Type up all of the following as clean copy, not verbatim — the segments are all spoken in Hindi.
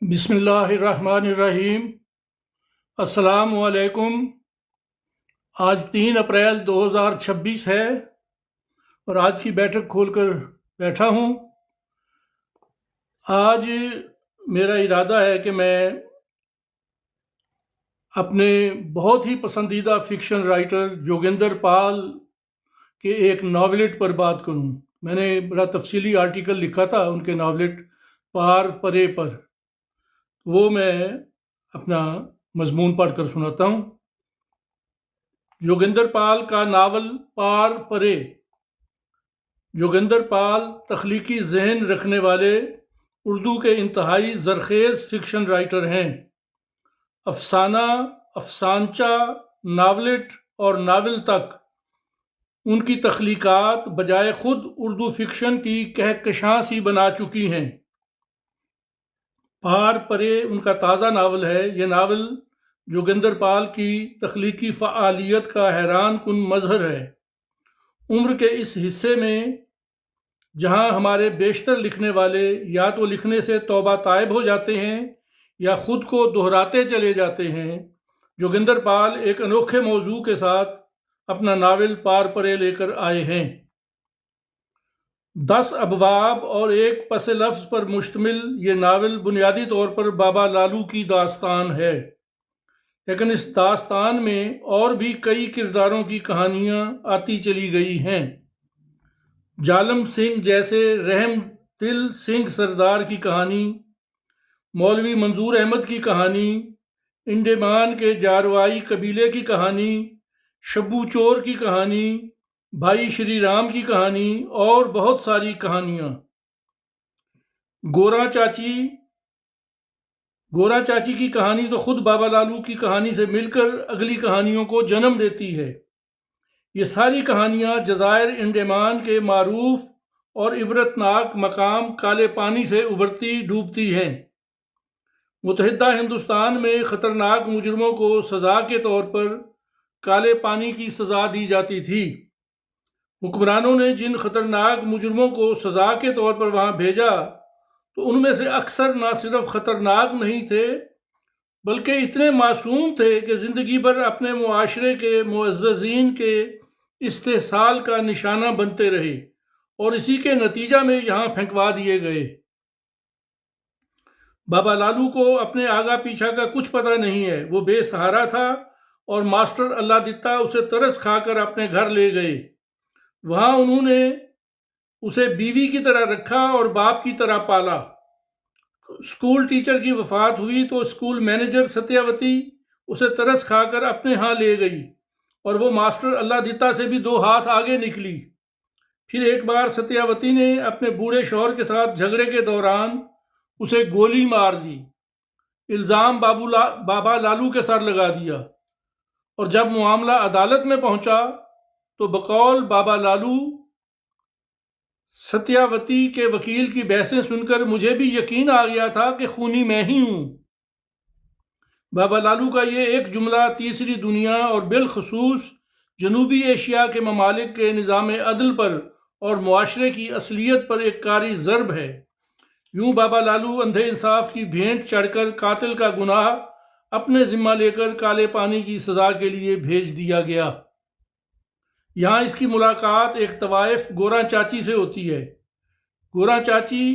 बिस्मिल्लाहिर्रहमानिर्रहीम। अस्सलामु अलैकुम। आज 3 अप्रैल 2026 है और आज की बैठक खोलकर बैठा हूँ। आज मेरा इरादा है कि मैं अपने बहुत ही पसंदीदा फिक्शन राइटर जोगिंदर पाल के एक नावलेट पर बात करूँ। मैंने बड़ा तफसीली आर्टिकल लिखा था उनके नावलेट पार परे पर, वो मैं अपना मजमून पढ़कर सुनाता हूँ। जोगिंदर पाल का नावल पार परे। जोगिंदर पाल तख्लीकी जहन रखने वाले उर्दू के इंतहाई ज़रखेज़ फ़िक्शन राइटर हैं। अफसाना, अफसानचा, नावलेट और नावल तक उनकी तख्लीकात बजाय खुद उर्दू फ़िक्शन की कहकशां सी बना चुकी हैं। पार परे उनका ताज़ा नावल है। यह नावल जोगिंदर पाल की तख्लीकी फ़आलियत का हैरान कुन मज़हर है। उम्र के इस हिस्से में जहां हमारे बेशतर लिखने वाले या तो लिखने से तौबा तायब हो जाते हैं या खुद को दोहराते चले जाते हैं, जोगिंदर पाल एक अनोखे मौजू के साथ अपना नावल पार परे लेकर आए हैं। 10 अबवाब और एक पस लफ्ज़ पर मुश्तमिल ये नावल बुनियादी तौर पर बाबा लालू की दास्तान है, लेकिन इस दास्तान में और भी कई किरदारों की कहानियाँ आती चली गई हैं। जालम सिंह जैसे रहम दिल सिंह सरदार की कहानी, मौलवी मंजूर अहमद की कहानी, इंडेमान के जारवाई कबीले की कहानी, शब्बू चोर की कहानी, भाई श्री राम की कहानी और बहुत सारी कहानियाँ। गोरा चाची की कहानी तो खुद बाबा लालू की कहानी से मिलकर अगली कहानियों को जन्म देती है। ये सारी कहानियाँ जज़ायर इंडेमान के मारूफ और इबरतनाक मकाम काले पानी से उभरती डूबती हैं। मुतहिदा हिंदुस्तान में ख़तरनाक मुजरमों को सज़ा के तौर पर काले पानी की सज़ा दी जाती थी। हुक्मरानों ने जिन ख़तरनाक मुजरमों को सज़ा के तौर पर वहाँ भेजा तो उनमें से अक्सर ना सिर्फ ख़तरनाक नहीं थे बल्कि इतने मासूम थे कि ज़िंदगी भर अपने मुआशरे के मुअज़्ज़ज़ीन के इस्तेहसाल का निशाना बनते रहे और इसी के नतीजा में यहाँ फेंकवा दिए गए। बाबा लालू को अपने आगा पीछा का कुछ पता नहीं है। वो बेसहारा था और मास्टर अल्लाह दित्ता उसे तरस खाकर अपने घर ले गए। वहाँ उन्होंने उसे बीवी की तरह रखा और बाप की तरह पाला। स्कूल टीचर की वफात हुई तो स्कूल मैनेजर सत्यावती उसे तरस खाकर अपने यहाँ ले गई और वो मास्टर अल्लाह दित्ता से भी 2 हाथ आगे निकली। फिर एक बार सत्यावती ने अपने बूढ़े शौहर के साथ झगड़े के दौरान उसे गोली मार दी। इल्ज़ाम बाबा लालू के सर लगा दिया और जब मामला अदालत में पहुंचा तो बकौल बाबा लालू सत्यावती के वकील की बहसें सुनकर मुझे भी यकीन आ गया था कि खूनी मैं ही हूं। बाबा लालू का ये एक जुमला तीसरी दुनिया और बिलखसूस जनूबी एशिया के ममालिक के निज़ाम अदल पर और मुआशरे की असलियत पर एक कारी ज़र्ब है। यूं बाबा लालू अंधे इंसाफ की भेंट चढ़कर कातिल का गुनाह अपने जिम्मा लेकर काले पानी की सज़ा के लिए भेज दिया गया। यहाँ इसकी मुलाकात एक तवाइफ गोरा चाची से होती है। गोरा चाची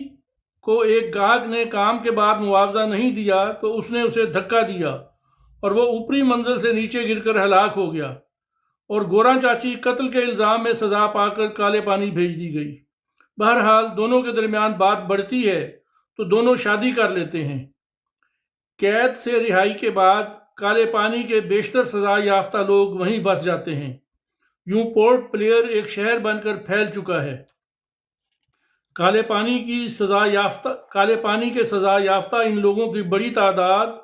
को एक गाहक ने काम के बाद मुआवजा नहीं दिया तो उसने उसे धक्का दिया और वो ऊपरी मंजिल से नीचे गिरकर हलाक हो गया और गोरा चाची कत्ल के इल्ज़ाम में सज़ा पाकर काले पानी भेज दी गई। बहरहाल दोनों के दरमियान बात बढ़ती है तो दोनों शादी कर लेते हैं। कैद से रिहाई के बाद काले पानी के बेशतर सज़ा याफ्ता लोग वहीं बस जाते हैं। यूं पोर्ट ब्लेयर एक शहर बनकर फैल चुका है। काले पानी के सज़ा याफ्ता इन लोगों की बड़ी तादाद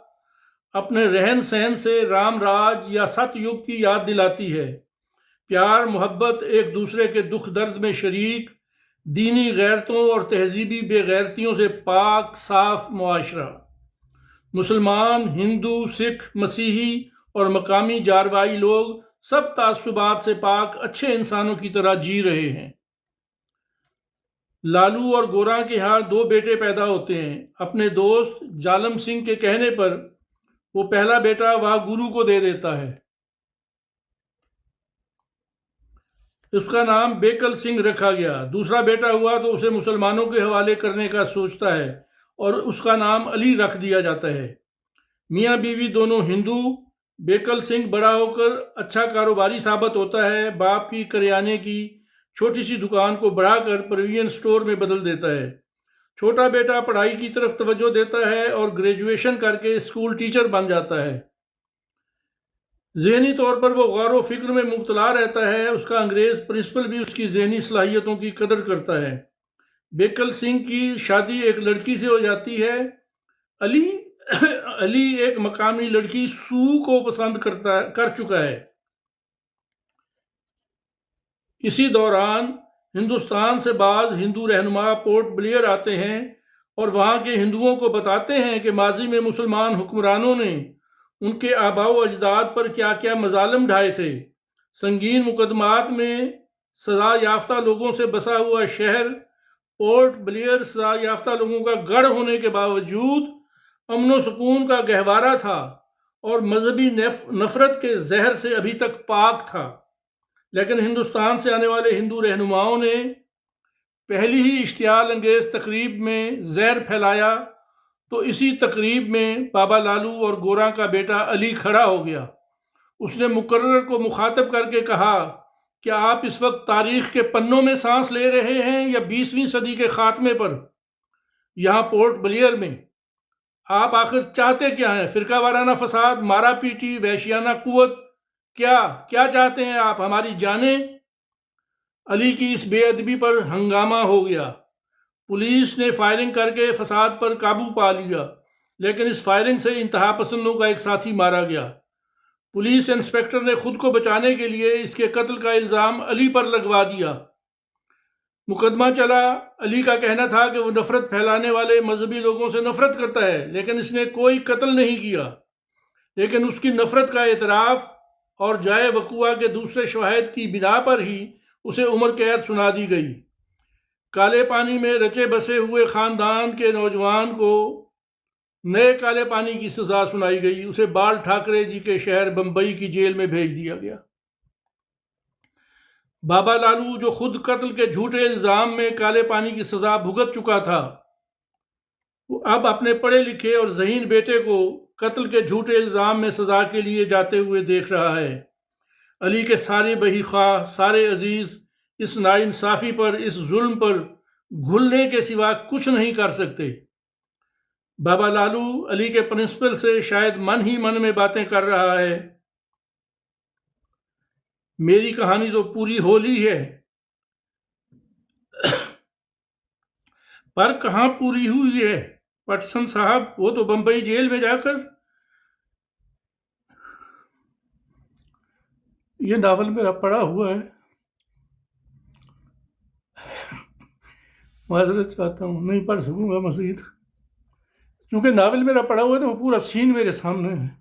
अपने रहन सहन से राम राज या सतयुग की याद दिलाती है। प्यार मोहब्बत, एक दूसरे के दुख दर्द में शरीक, दीनी गैरतों और तहजीबी बेगैरतियों से पाक साफ मुआशरा। मुसलमान, हिंदू, सिख, मसीही और मकामी जारवाई लोग सब तासुबात से पाक अच्छे इंसानों की तरह जी रहे हैं। लालू और गोरा के यहाँ 2 बेटे पैदा होते हैं। अपने दोस्त जालम सिंह के कहने पर वो पहला बेटा वह गुरु को दे देता है। उसका नाम बेकल सिंह रखा गया। दूसरा बेटा हुआ तो उसे मुसलमानों के हवाले करने का सोचता है और उसका नाम अली रख दिया जाता है। मियाँ बीवी दोनों हिंदू। बेकल सिंह बड़ा होकर अच्छा कारोबारी साबित होता है। बाप की करियाने की छोटी सी दुकान को बढ़ाकर प्रोविजन स्टोर में बदल देता है। छोटा बेटा पढ़ाई की तरफ तवज्जो देता है और ग्रेजुएशन करके स्कूल टीचर बन जाता है। ज़हनी तौर पर वो गौर व फिक्र में मुब्तला रहता है। उसका अंग्रेज़ प्रिंसिपल भी उसकी ज़हनी सलाहियतों की कदर करता है। बेकल सिंह की शादी एक लड़की से हो जाती है। अली अली एक मकामी लड़की सू को पसंद कर चुका है। इसी दौरान हिंदुस्तान से बाज़ हिंदू रहनुमा पोर्ट ब्लेयर आते हैं और वहाँ के हिंदुओं को बताते हैं कि माजी में मुसलमान हुक्मरानों ने उनके आबाओ अजदाद पर क्या क्या मजालिम ढाए थे। संगीन मुकदमात में सज़ा याफ्ता लोगों से बसा हुआ शहर पोर्ट ब्लेयर सज़ा याफ्ता लोगों का गढ़ होने के बावजूद अमन व सुकून का गहवारा था और मजहबी नफरत के जहर से अभी तक पाक था। लेकिन हिंदुस्तान से आने वाले हिंदू रहनुमाओं ने पहली ही इश्तियाल अंगेज तकरीब में जहर फैलाया तो इसी तकरीब में बाबा लालू और गोरा का बेटा अली खड़ा हो गया। उसने मुकर्रर को मुखातब करके कहा, क्या आप इस वक्त तारीख के पन्नों में सांस ले रहे हैं या 20वीं सदी के खात्मे पर? यहाँ पोर्ट ब्लेयर में आप आखिर चाहते क्या हैं? फिरका वाराना फसाद, मारा पीटी, वहशियाना कुवत? क्या चाहते हैं आप? हमारी जानें? अली की इस बेअदबी पर हंगामा हो गया। पुलिस ने फायरिंग करके फसाद पर काबू पा लिया, लेकिन इस फायरिंग से इंतहा पसंदों का एक साथी मारा गया। पुलिस इंस्पेक्टर ने खुद को बचाने के लिए इसके कत्ल का इल्ज़ाम अली पर लगवा दिया। मुकदमा चला। अली का कहना था कि वो नफरत फैलाने वाले मजहबी लोगों से नफरत करता है, लेकिन इसने कोई कत्ल नहीं किया। लेकिन उसकी नफरत का एतराफ़ और जाए वक़ुआ के दूसरे शवाहिद की बिना पर ही उसे उम्र कैद सुना दी गई। काले पानी में रचे बसे हुए ख़ानदान के नौजवान को नए काले पानी की सज़ा सुनाई गई। उसे बाल ठाकरे जी के शहर बम्बई की जेल में भेज दिया गया। बाबा लालू, जो खुद कत्ल के झूठे इल्ज़ाम में काले पानी की सज़ा भुगत चुका था, वो अब अपने पढ़े लिखे और ज़हीन बेटे को कत्ल के झूठे इल्ज़ाम में सज़ा के लिए जाते हुए देख रहा है। अली के सारे बही ख्वाह, सारे अजीज़ इस नाइंसाफ़ी पर, इस जुल्म पर घुलने के सिवा कुछ नहीं कर सकते। बाबा लालू अली के प्रिंसिपल से शायद मन ही मन में बातें कर रहा है। मेरी कहानी तो पूरी हो ली है, पर कहाँ पूरी हुई है पटसन साहब? वो तो बंबई जेल में जाकर ये नावल मेरा पढ़ा हुआ है। माजरत चाहता हूँ, नहीं पढ़ सकूंगा मज़ीद, क्योंकि नावल मेरा पढ़ा हुआ है तो वो पूरा सीन मेरे सामने है।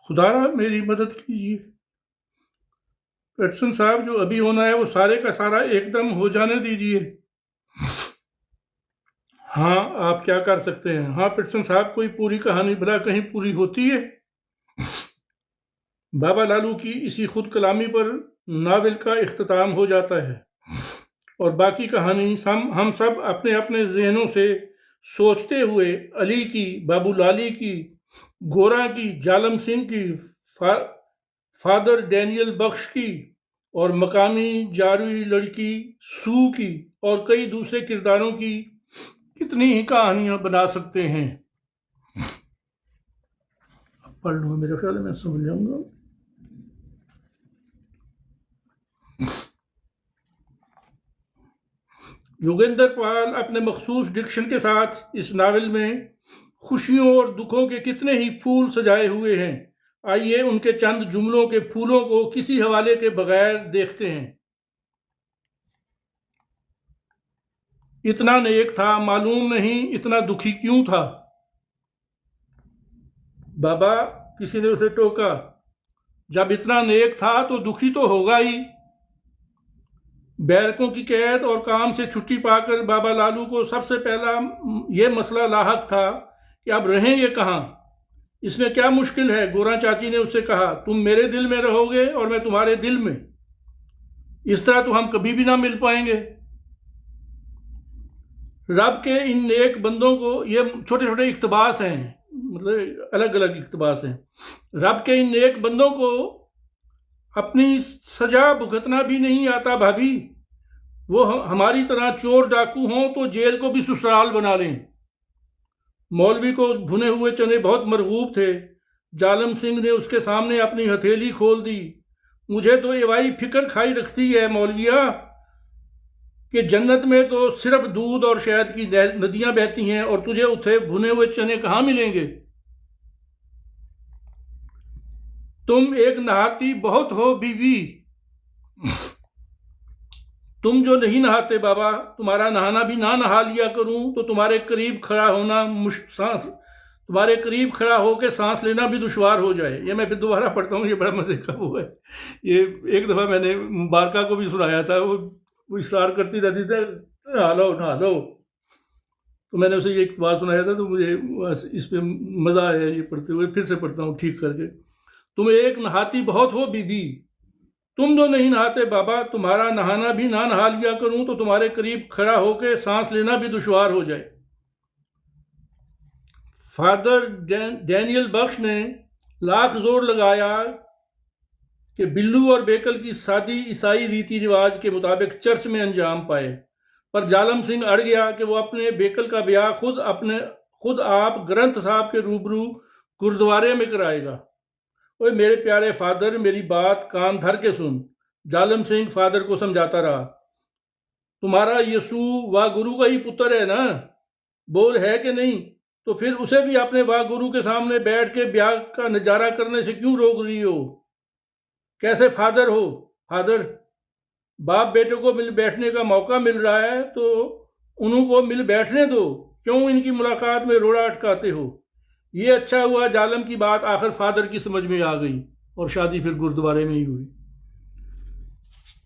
खुदारा मेरी मदद कीजिए। पेटसन साहब, जो अभी होना है वो सारे का सारा एकदम हो जाने दीजिए। हाँ, आप क्या कर सकते हैं? हाँ पेटसन साहब, कोई पूरी कहानी भला कहीं पूरी होती है? बाबा लालू की इसी खुद कलामी पर नावल का इख्तिताम हो जाता है और बाकी कहानी हम सब अपने अपने जहनों से सोचते हुए अली की, बाबू लाली की, गोरा की, जालम सिंह की, फादर डैनियल बख्श की और मकामी जारवी लड़की सू की और कई दूसरे किरदारों की कितनी ही कहानियां बना सकते हैं। पढ़ लूँ, मेरे ख्याल में समझ जाऊंगा। योगेंद्र पाल अपने मखसूस डिक्शन के साथ इस नावल में खुशियों और दुखों के कितने ही फूल सजाए हुए हैं। आइए उनके चंद जुमलों के फूलों को किसी हवाले के बगैर देखते हैं। इतना नेक था, मालूम नहीं इतना दुखी क्यों था। बाबा, किसी ने उसे टोका, जब इतना नेक था तो दुखी तो होगा ही। बैरकों की कैद और काम से छुट्टी पाकर बाबा लालू को सबसे पहला यह मसला लाहक था कि अब रहेंगे कहाँ, इसमें क्या मुश्किल है। गोरा चाची ने उससे कहा, तुम मेरे दिल में रहोगे और मैं तुम्हारे दिल में, इस तरह तो हम कभी भी ना मिल पाएंगे। रब के इन नेक बंदों को, ये छोटे छोटे इक्तबास हैं, मतलब अलग अलग इक्तबास हैं। रब के इन नेक बंदों को अपनी सजा भुगतना भी नहीं आता भाभी। वो हमारी तरह चोर डाकू हों तो जेल को भी ससुराल बना लें। मौलवी को भुने हुए चने बहुत मरगूब थे। जालम सिंह ने उसके सामने अपनी हथेली खोल दी। मुझे तो एवाई फिक्र खाई रखती है मौलविया कि जन्नत में तो सिर्फ दूध और शहद की नदियां बहती हैं और तुझे उठे भुने हुए चने कहाँ मिलेंगे। तुम एक नहाती बहुत हो बीवी। तुम जो नहीं नहाते बाबा, तुम्हारा नहाना भी ना नहा लिया करूं तो तुम्हारे करीब खड़ा होना तुम्हारे करीब खड़ा होकर सांस लेना भी दुश्वार हो जाए। ये मैं फिर दोबारा पढ़ता हूँ, ये बड़ा मजे का वो है। ये एक दफ़ा मैंने मुबारका को भी सुनाया था, वो इसरार करती रहती थी नहा लो नहा लो, तो मैंने उसे ये एक बात सुनाया था, तो मुझे इस पर मज़ा आया ये पढ़ते हुए। फिर से पढ़ता हूँ ठीक करके। तुम एक नहाती बहुत हो बीबी। तुम जो नहीं नहाते बाबा, तुम्हारा नहाना भी ना नहा लिया करूं तो तुम्हारे करीब खड़ा होकर सांस लेना भी दुश्वार हो जाए। फादर डैनियल बख्श ने लाख जोर लगाया कि बिल्लू और बेकल की सादी ईसाई रीति रिवाज के मुताबिक चर्च में अंजाम पाए, पर जालम सिंह अड़ गया कि वो अपने बेकल का ब्याह खुद आप ग्रंथ साहब के रूबरू गुरुद्वारे में कराएगा। ओए मेरे प्यारे फादर, मेरी बात कान धर के सुन। जालम सिंह फादर को समझाता रहा। तुम्हारा यीशु वाह गुरु का ही पुत्र है ना, बोल है कि नहीं? तो फिर उसे भी अपने वाह गुरु के सामने बैठ के ब्याह का नजारा करने से क्यों रोक रही हो? कैसे फादर हो? फादर, बाप बेटे को मिल बैठने का मौका मिल रहा है तो उनको मिल बैठने दो, क्यों इनकी मुलाकात में रोड़ा अटकाते हो? ये अच्छा हुआ जालम की बात आखिर फादर की समझ में आ गई और शादी फिर गुरुद्वारे में ही हुई।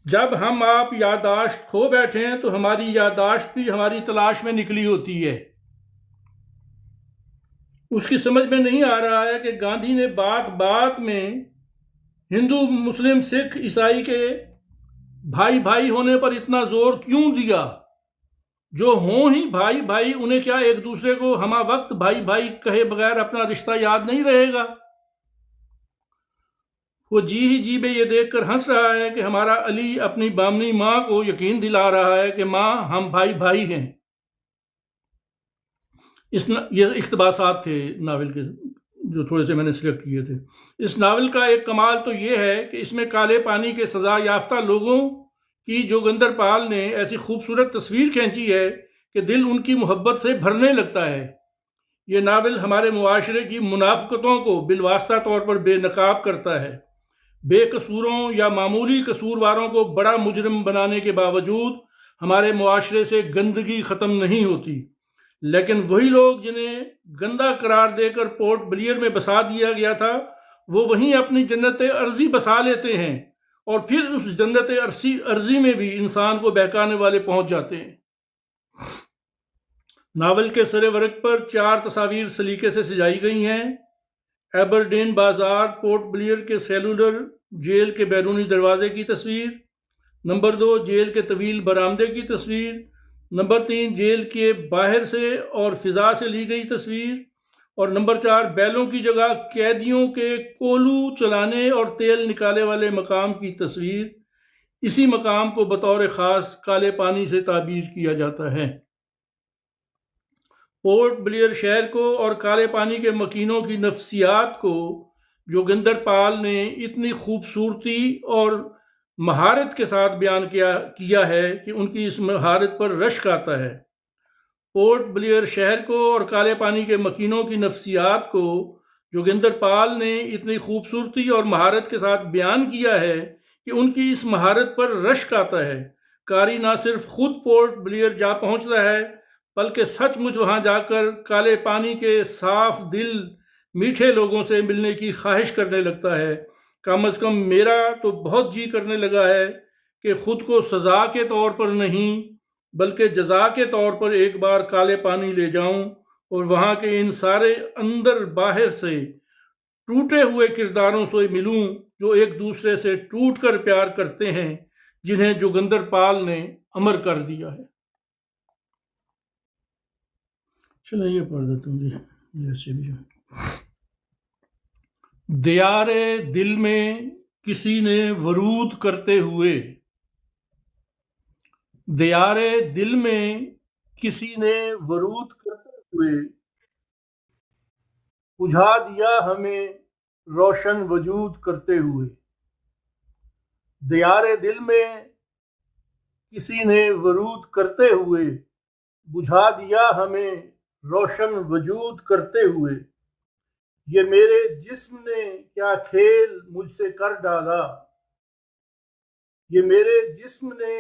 जब हम आप याददाश्त खो बैठे हैं तो हमारी याददाश्त भी हमारी तलाश में निकली होती है। उसकी समझ में नहीं आ रहा है कि गांधी ने बात बात में हिंदू मुस्लिम सिख ईसाई के भाई भाई होने पर इतना जोर क्यों दिया। जो हों ही भाई भाई, उन्हें क्या एक दूसरे को हमा वक्त भाई भाई कहे बगैर अपना रिश्ता याद नहीं रहेगा? वो जी में ये देखकर हंस रहा है कि हमारा अली अपनी बामनी माँ को यकीन दिला रहा है कि माँ हम भाई भाई हैं। ये इख्तबासात थे नावल के, जो थोड़े से मैंने सिलेक्ट किए थे। इस नावल का एक कमाल तो ये है कि इसमें काले पानी के सजा याफ्ता लोगों कि जोगिंदर पाल ने ऐसी खूबसूरत तस्वीर खींची है कि दिल उनकी मोहब्बत से भरने लगता है। ये नावल हमारे मुआशरे की मुनाफिकतों को बिलवास्ता तौर पर बेनकाब करता है। बेकसूरों या मामूली कसूरवारों को बड़ा मुजरिम बनाने के बावजूद हमारे मुआशरे से गंदगी ख़त्म नहीं होती, लेकिन वही लोग जिन्हें गंदा करार देकर पोर्ट ब्लेयर में बसा दिया गया था, वो वहीं अपनी जन्नत अर्जी बसा लेते हैं और फिर उस जन्नत अर्जी में भी इंसान को बहकाने वाले पहुंच जाते हैं। नावल के सरे वर्क पर 4 तस्वीर सलीके से सजाई गई हैं। एबरडीन बाजार पोर्ट ब्लेयर के सेलुलर जेल के बैरूनी दरवाजे की तस्वीर। नंबर 2 जेल के तवील बरामदे की तस्वीर। नंबर 3 जेल के बाहर से और फिजा से ली गई तस्वीर। और नंबर 4 बैलों की जगह कैदियों के कोलू चलाने और तेल निकाले वाले मकाम की तस्वीर। इसी मकाम को बतौर ख़ास काले पानी से ताबीर किया जाता है। पोर्ट ब्लेयर शहर को और काले पानी के मकीनों की नफ्सियात को जोगिंदर पाल ने इतनी खूबसूरती और महारत के साथ बयान किया है कि उनकी इस महारत पर रश्क आता है। पोर्ट ब्लेयर शहर को और काले पानी के मकीनों की नफ्सियात को जोगिंदर पाल ने इतनी खूबसूरती और महारत के साथ बयान किया है कि उनकी इस महारत पर रश्क आता है। कारी ना सिर्फ खुद पोर्ट ब्लेयर जा पहुंचता है, बल्कि सचमुच वहां जाकर काले पानी के साफ दिल मीठे लोगों से मिलने की ख्वाहिश करने लगता है। कम अज़ कम मेरा तो बहुत जी करने लगा है कि खुद को सज़ा के तौर पर नहीं, बल्कि जज़ा के तौर पर एक बार काले पानी ले जाऊं और वहां के इन सारे अंदर बाहर से टूटे हुए किरदारों से मिलूं जो एक दूसरे से टूट कर प्यार करते हैं, जिन्हें जोगिंदर पाल ने अमर कर दिया है। चलो ये पढ़ देता हूँ जी, ऐसे भी जो दियारे दिल में किसी ने वरूद करते हुए, दियारे दिल में किसी ने वरूद करते हुए बुझा दिया हमें रोशन वजूद करते हुए। दियारे दिल में किसी ने वरूद करते हुए बुझा दिया हमें रोशन वजूद करते हुए। ये मेरे जिस्म ने क्या खेल मुझसे कर डाला, ये मेरे जिस्म ने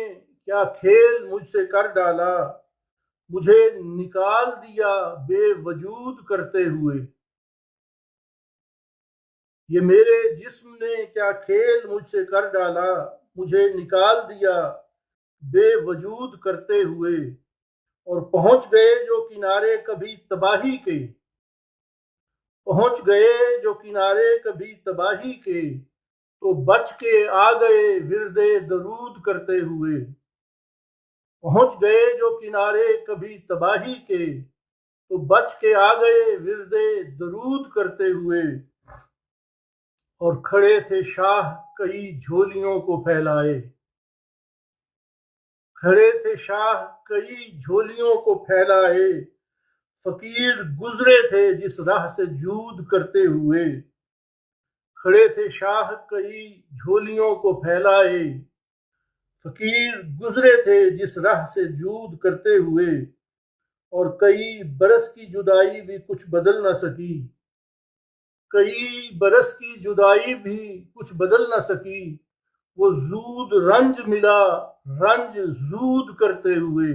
क्या खेल मुझसे कर डाला, मुझे निकाल दिया बेवजूद करते हुए। ये मेरे जिस्म ने क्या खेल मुझसे कर डाला, मुझे निकाल दिया बेवजूद करते हुए। और पहुंच गए जो किनारे कभी तबाही के, पहुंच गए जो किनारे कभी तबाही के, तो बच के आ गए विरदे दरूद करते हुए। पहुंच गए जो किनारे कभी तबाही के, तो बच के आ गए विरदे दरूद करते हुए। और खड़े थे शाह कई झोलियों को फैलाए, खड़े थे शाह कई झोलियों को फैलाए। फकीर गुजरे थे जिस राह से जूद करते हुए, खड़े थे शाह कई झोलियों को फैलाए। फकीर गुजरे थे जिस राह से जूद करते हुए। और कई बरस की जुदाई भी कुछ बदल न सकी, कई बरस की जुदाई भी कुछ बदल न सकी। वो जूद रंज मिला रंज जूद करते हुए।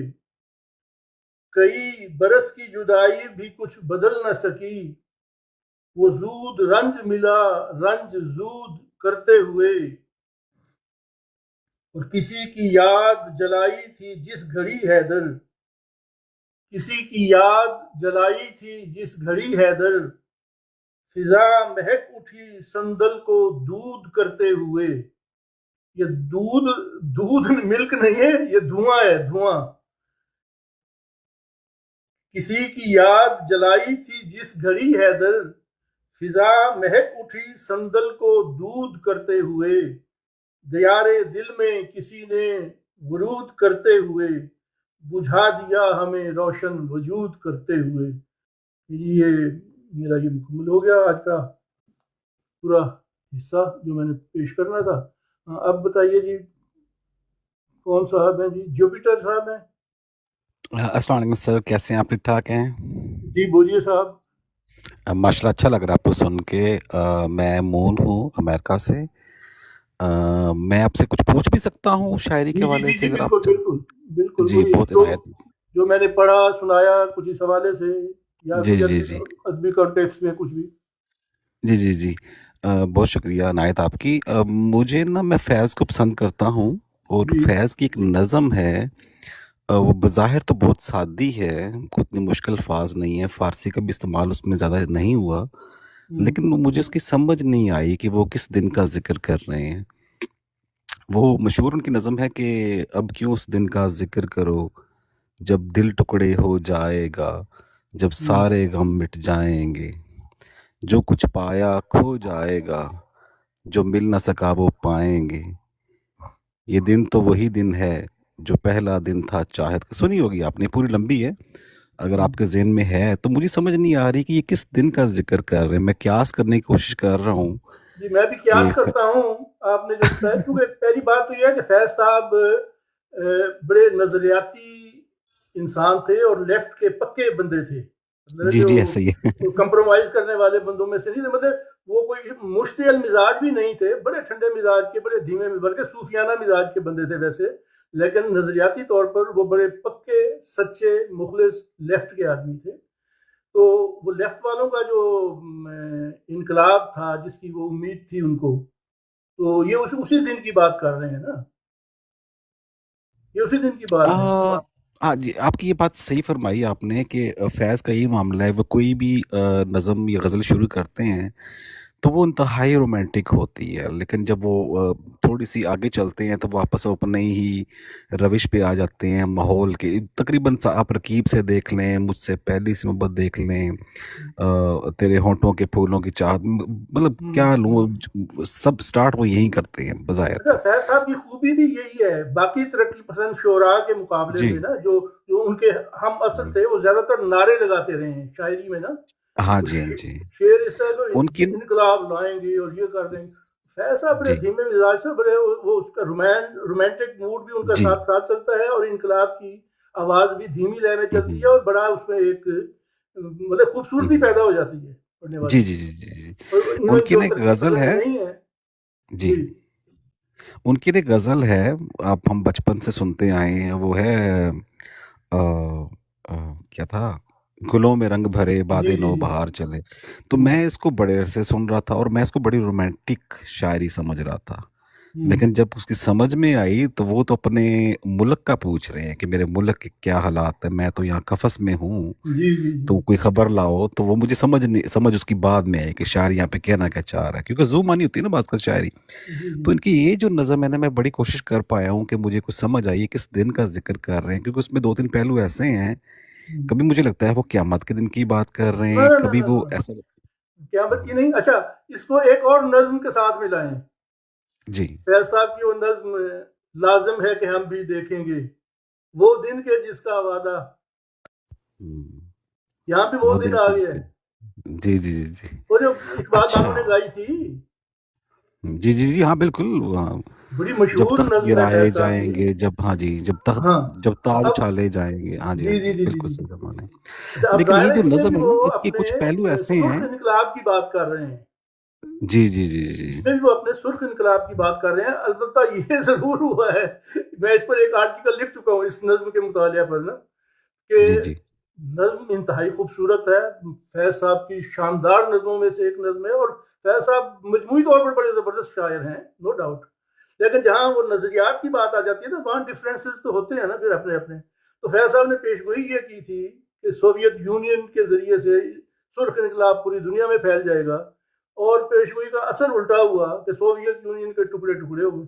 कई बरस की जुदाई भी कुछ बदल न सकी, वो जूद रंज मिला रंज जूद करते हुए। और किसी की याद जलाई थी जिस घड़ी हैदर, किसी की याद जलाई थी जिस घड़ी हैदर। फिजा महक उठी संदल को दूध करते हुए। ये दूध दूध मिल्क नहीं है, ये धुआं है, धुआं। किसी की याद जलाई थी जिस घड़ी हैदर, फिजा महक उठी संदल को दूध करते हुए। दियारे दिल में किसी ने वरूद करते हुए बुझा दिया हमें रोशन वजूद करते हुए। ये मेरा ये मुकम्मल हो गया आज का पूरा हिस्सा जो मैंने पेश करना था। अब बताइए जी, कौन साहब हैं जी? जुपिटर साहब हैं। अस्सलाम वालेकुम सर, कैसे हैं आप? ठीक ठाक हैं जी, बोलिए साहब। माशाल्लाह, अच्छा लग रहा है आपको सुन के। मैं मून हूँ अमेरिका से। मैं आपसे कुछ पूछ भी सकता हूँ शायरी के जी जी हवाले जी से जी, अगर आप बिल्कुल बिल्कुल बिल्कुल। जी वही बहुत इनायत। जो मैंने पढ़ा सुनाया कुछ इस हवाले से, या जी कुछ जी जी अदबी कॉन्टेक्स्ट में कुछ भी। जी जी जी बहुत शुक्रिया इनायत आपकी। मुझे ना, मैं फैज़ को पसंद करता हूँ और जी फैज़ की एक नज़म है। वो बज़ाहिर तो बहुत सादी है, कोई इतनी मुश्किल अल्फाज नहीं है, फ़ारसी का भी इस्तेमाल उसमें ज़्यादा नहीं हुआ, लेकिन मुझे उसकी समझ नहीं आई कि वो किस दिन का ज़िक्र कर रहे हैं। वो मशहूर उनकी नज़म है कि अब क्यों उस दिन का ज़िक्र करो जब दिल टुकड़े हो जाएगा, जब सारे गम मिट जाएंगे, जो कुछ पाया खो जाएगा, जो मिल न सका वो पाएंगे। ये दिन तो वही दिन है जो पहला दिन था चाहत का। सुनी होगी आपने, पूरी लंबी है, अगर आपके ज़हन में है तो। मुझे समझ नहीं आ रही कि ये किस दिन का जिक्र कर रहे हैं। मैं क्यास करने की कोशिश कर रहा हूँ जी, मैं भी कि क्यास करता हूँ आपने जो बताया, क्योंकि पहली बात तो यह है कि फैज साहब बड़े नजरियाती इंसान थे और लेफ्ट के पक्के बंदे थे। मतलब जी जी जो ऐसा ही है। कंप्रोमाइज करने वाले बंदों में से नहीं थे। मतलब वो कोई मुश्तिल मिजाज भी नहीं थे, बड़े ठंडे मिजाज के, बड़े धीमे, बल्कि सूफियाना मिजाज के बंदे थे वैसे। लेकिन नज़रियाती तौर पर वो बड़े पक्के सच्चे मुखलिस लेफ्ट के आदमी थे। तो वो लेफ्ट वालों का जो इनकलाब था जिसकी वो उम्मीद थी उनको, तो ये उसी दिन की बात कर रहे हैं ना, ये उसी दिन की बात है। आ, हाँ जी, आपकी ये बात सही फरमाई आपने कि फैज़ का ये मामला है, वो कोई भी नज़म या गज़ल शुरू करते हैं तो वो इंतहाई रोमांटिक होती है, लेकिन जब वो थोड़ी सी आगे चलते हैं तो वापस वो अपने ही रविश पे आ जाते हैं, माहौल के तकरीबन आप रकीब से देख लें, मुझसे पहली सी मोहब्बत देख लें, तेरे होंठों के फूलों की चाहत, मतलब क्या लूँ, सब स्टार्ट वो यही करते हैं बज़ाहिर। अच्छा, फैज साहब की खूबी भी यही है, बाकी तरक्की पसंद शोरा के मुकाबले जी में ना, जो जो उनके हम असर थे, वो ज्यादातर नारे लगाते रहे हैं शायरी में ना। हाँ तो जी, हाँ जी। शेर इस तरह तो उनकी इनकलाब लाएंगे और ये कर देंगे। फैज साहब बड़े जी, धीमे मिजाज से, बड़े वो उसका रोमांटिक मूड भी उनका जी। साथ साथ चलता है, और इनकलाब की आवाज भी धीमी लय में चलती है, और बड़ा उसमें एक मतलब खूबसूरती हुँ। पैदा हो जाती है पढ़ने जी, वाले जी, की। जी, जी, जी। और इवन उनकी जो ना एक तरक्की गज़ल पसंद है नहीं है। जी। जी। उनकी एक गज़ल है, आप हम बचपन से सुनते आए हैं, वो है क्या था? गुलों में रंग भरे जी बादे जी नौ जी। बहार चले। तो हम्म, मैं इसको बड़े अरसे सुन रहा था और मैं इसको बड़ी रोमांटिक शायरी समझ रहा था। हम्म, लेकिन जब उसकी समझ में आई तो वो तो अपने मुल्क का पूछ रहे हैं कि मेरे मुल्क के क्या हालात है, मैं तो यहाँ कफ़स में हूँ, जी जी जी तो कोई खबर लाओ। तो वो मुझे समझ उसकी बाद में आई कि शायर यहाँ पे कहना क्या चाह रहा है, क्योंकि ज़ूम आनी होती है ना बात का शायरी। जी जी। तो इनकी ये जो नज़म है ना, मैं बड़ी कोशिश कर पाया हूँ कि मुझे कुछ समझ आई है किस दिन का ज़िक्र कर रहे हैं, क्योंकि उसमें 2-3 पहलू ऐसे हैं, हम्म। कभी मुझे लगता है वो क़यामत के दिन की बात कर रहे ना हैं, ना ना कभी ना वो ना, ऐसा क़यामत की हुँ, नहीं। अच्छा, इसको एक और नज्म के साथ मिलाएं। जी। फैज साहब की वो नज्म, लाजिम है कि हम भी देखेंगे वो दिन के जिसका वादा, हुँ, यहाँ भी वो वो दिन दिन आ के गया जिसके है। जी, जी, जी, जी। वो जो इकबाल अच्छा। बाबू ने गाई थी, जी, जी, जी, हाँ, बिल्कुल हाँ। बड़ी जब मशहूर तख्त नज्म है गिराए फैज साहब की। जाएँगे, जब हाँ जी, हाँ। जब ताज अब उछाले जाएँगे। हाँ जी, हाँ जी जी जी, जी जी बिल्कुल जी। सही फरमाना है। अच्छा, अब लेकिन ये जाहिर है जो इसमें भी नज़्म है वो ना, इसके अपने कुछ पहलू ऐसे सुर्ख हैं इनकलाब की बात कर रहे हैं। जी, जी, जी, जी। इसमें भी वो अपने सुर्ख इनकलाब की बात कर रहे हैं। अलबत्ता ये जरूर हुआ है, मैं इस पर एक आर्टिकल लिख चुका हूँ इस नज्म के मुतालिया पर ना, कि जी, जी। नज्म इंतहाई खूबसूरत है। फैज साहब की शानदार नज्मों में से एक नज्म है, और फैज साहब मजमूई तौर पर बड़े ज़बरदस्त शायर हैं, नो डाउट। लेकिन जहाँ वो नज़रियात की बात आ जाती है ना, वहाँ डिफरेंसेस तो होते हैं ना फिर अपने अपने। तो फैज साहब ने पेशगोई ये की थी कि सोवियत यूनियन के ज़रिए से सुर्ख इनकलाब पूरी दुनिया में फैल जाएगा, और पेशगोई का असर उल्टा हुआ कि सोवियत यूनियन के टुकड़े टुकड़े हो गए।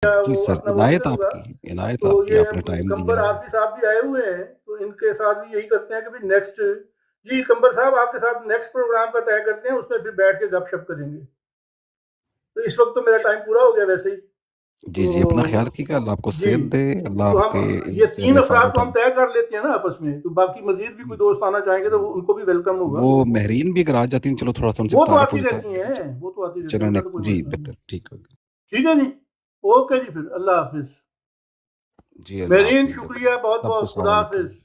जी वो सर, अपना वो निकल हुआ। इनायत तो आपकी, ये आपने टाइम कंबर दिया। आरती साहब भी आए हुए हैं, तो इनके साथ भी यही करते हैं कि भाई नेक्स्ट, जी कंबर साहब आपके साथ नेक्स्ट प्रोग्राम का तय करते हैं, उसमें फिर बैठ के गपशप करेंगे। तो इस वक्त तो मेरा टाइम पूरा हो गया वैसे ही। जी, जी, अपना ख़्याल तो रखिएगा, अल्लाह आपको जी, सेहत दे, अल्लाह तो आपके हम ये इल्म से 3 अफराद को फ़ायदा हम तय कर लेते हैं ना आपस में, तो बाकी मजीद भी कोई जी, दोस्त आना चाहेंगे तो जी। उनको भी वेलकम होगा। वो मेहरीन भी अगर आ जाती हैं, चलो थोड़ा-सा उनसे वो तो तारुफ़ हो आती जाता रहती है। हैं, वो तो आती रहती हैं, चलो उनका तो नेक्स्ट कोई जी, मसला नहीं। बेहतर, ठीक हो गया। ठीक है जी, ओके जी, फिर अल्लाह हाफिज। जी, अल्लाह मेरीन हाफ़िज़, शुक्रिया बहुत सबको बहुत, अस्सलाम खुदा वालेकुम। हाफिज।